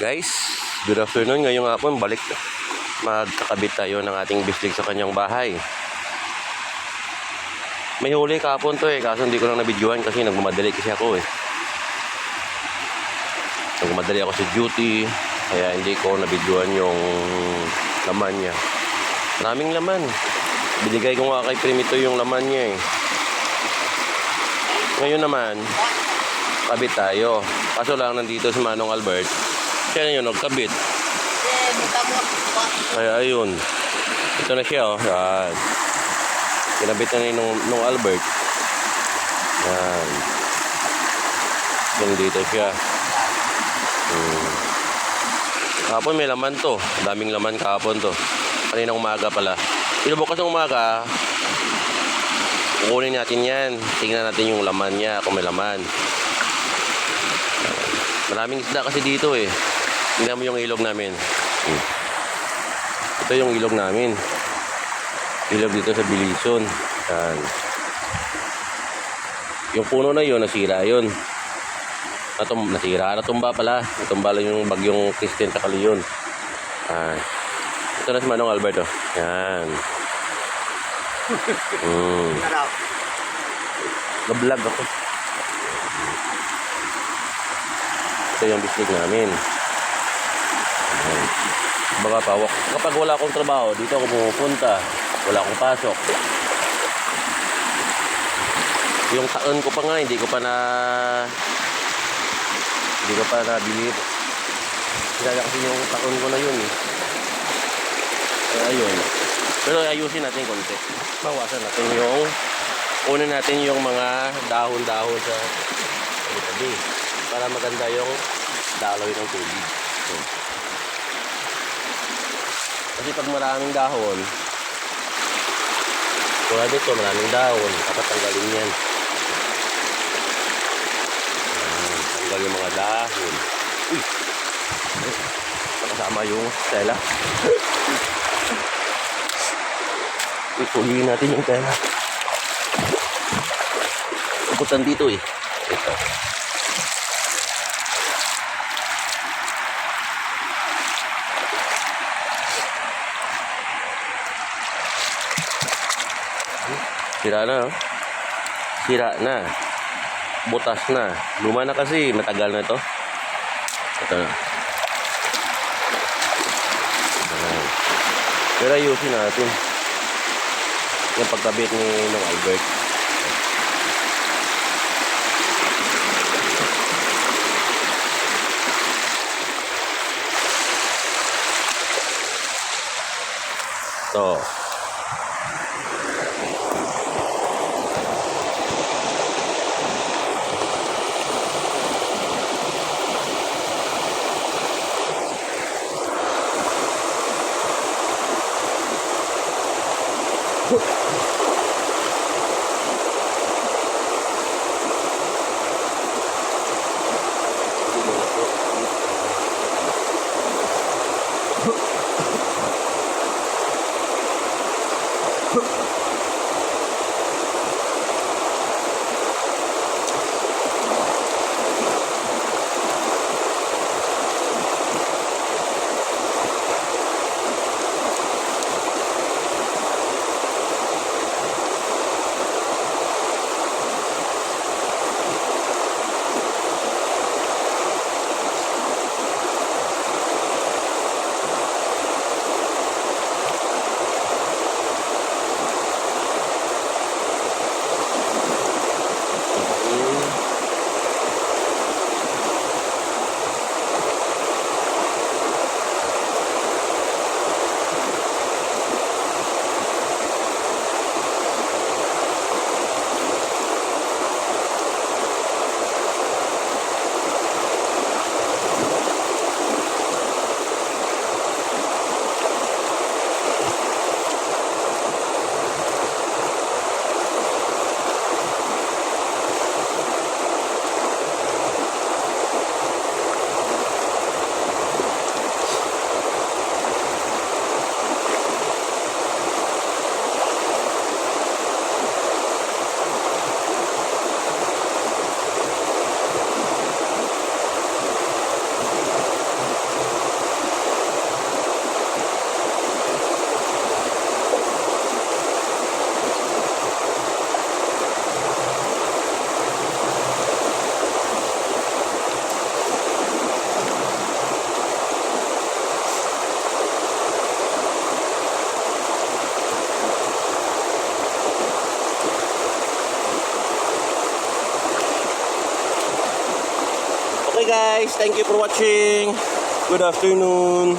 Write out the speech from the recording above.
Guys, good afternoon. Ngayong hapon, magkakabit tayo ng ating bislig sa kanyang bahay. May huli kahapon to kaso hindi ko lang nabidyohan kasi nagmamadali kasi ako Nagmamadali ako sa duty, kaya hindi ko nabidyohan yung laman niya. Maraming laman. Binigay ko nga kay Primito yung laman niya Ngayon naman, kabit tayo. Kaso lang nandito si Manong Albert. Siya na yun, nagkabit. Kaya ayun. Ito na siya, Yan. Kinabit na ni nung Albert. Yan. Yung dito siya. Kahapon may laman to. Daming laman kahapon to. Kaninang umaga pala. Bukas ng umaga, kukunin natin yan. Tingnan natin yung laman niya, kung may laman. Maraming isda kasi dito Tingnan mo yung ilog namin. Ito yung ilog namin. Ilog dito sa Bilison. Yan. Yung puno na yun, nasira yun. Nasira, natumba pala. Natumba lang yung bagyong Christian sa Leon. Yan. Ito na si Manong Alberto. Yan. Nag-vlog ako. Ito yung bislig namin. Baga pawak. Kapag wala akong trabaho, dito ako pumupunta. Wala akong pasok. Yung taon ko pa nga, hindi ko pa nabili. Kaya kasi yung taon ko na yun Kaya yun. Pero ayusin natin konti. Bawasan natin kunin natin yung mga dahon-dahon sa tabi para maganda yung daloy ng tubig. Kasi pag maraming dahon, tulad dito, maraming dahon, dapat tanggalin yan. Tanggal yung mga dahon. Uy! Nakasama yung tela. Ituloy natin yung tela. Uputan dito Ito. Sira na Sira na. Butas na. Luma na kasi. Matagal na ito. Ito na. Pero ayusin natin yung pagkabit ni Nong Albert. Ito. Okay guys, thank you for watching. Good afternoon.